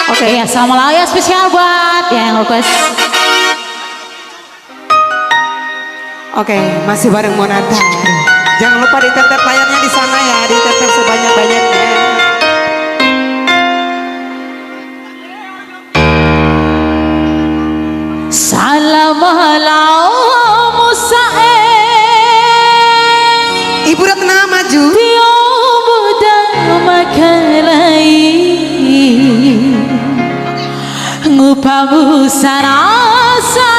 Oke, ya selamat ya spesial buat yang request. Oke, masih bareng Monata. Jangan lupa ditetep layarnya di sana ya, ditetep sebanyak-banyaknya. Salam alaikum Ibu Ratna maju. Ngupamu sarasa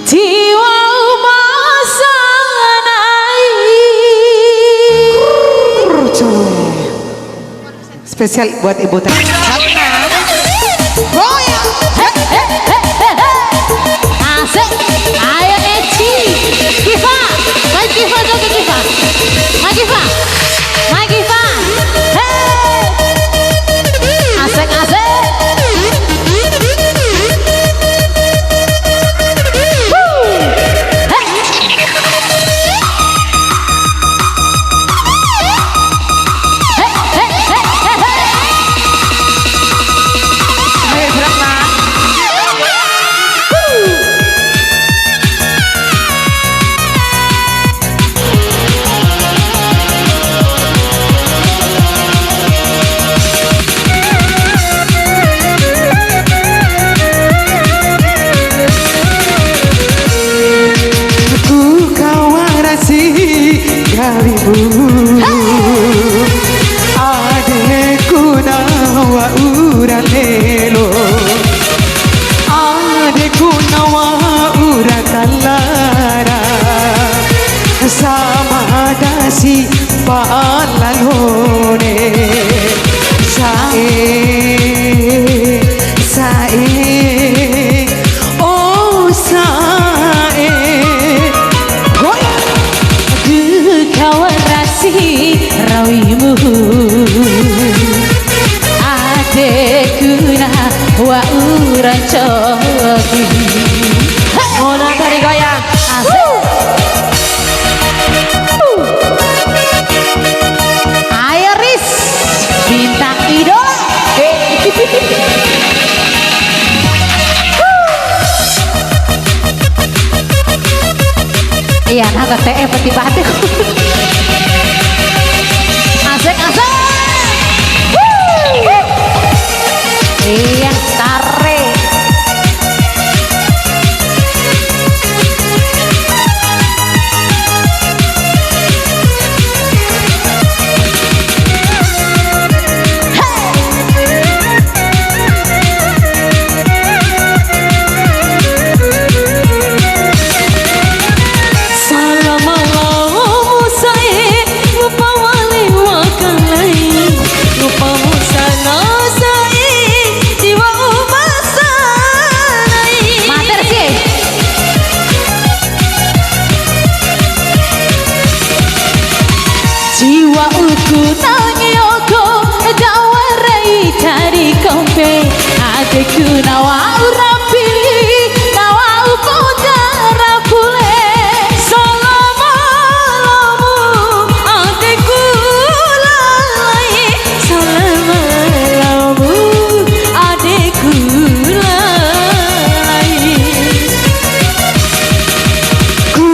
jiwa masanai. Spesial buat Ibu Ratna. Asik, ayo Eci, Kiva, Mai Kiva juga Kiva, Mai Kiva, Mai Kiva, hey, asik asik. Adekku nawa ura lelo, adekku nawa ura kalara, sama dasi palalone, sae, oh sae. Rawimu adekku na wa uran coki. Mona dari goyang asik. Ayo Riz bintang idola. Iya naga teh peti batik. Asik asik. Iya tarik. Jiwa uku nangyoko dawarai dari kompe adekku nawa urapili nawa upo darapule salamalamu adekku lalai salamalamu adekku lalai ku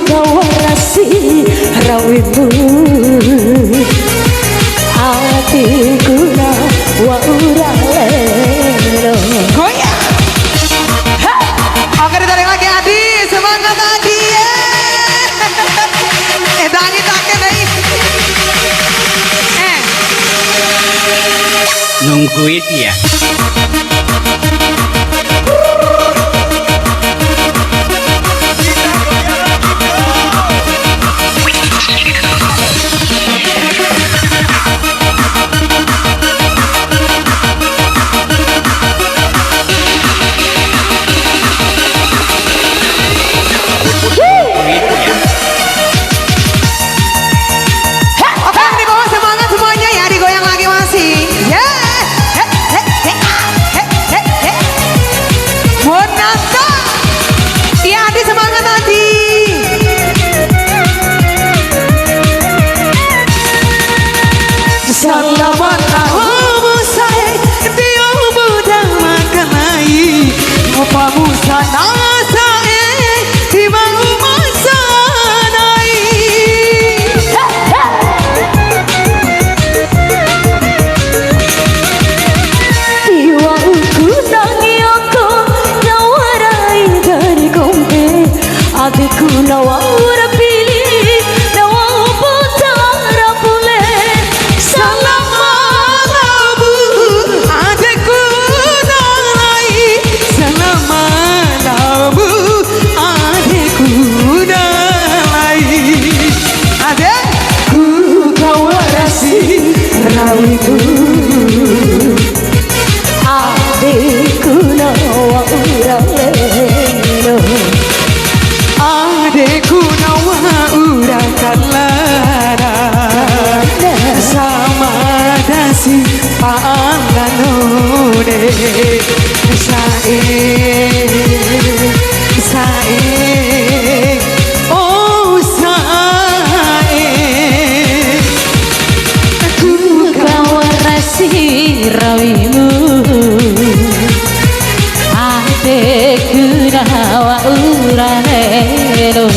kawarasi rawimu hatiku na wa uralelo. Goyang. Oke ditarik lagi Adi, semangat Adi ya. Dangi takkan nih. Nungguin ya. Oke, di bawah semangat semuanya ya, digoyang lagi masih. Ya. rawimu adikku nawa uralelo adekku nawa ura kalara sama dasi panganone sae oh sae ku kawarasi rawimu adikku nawa uralelo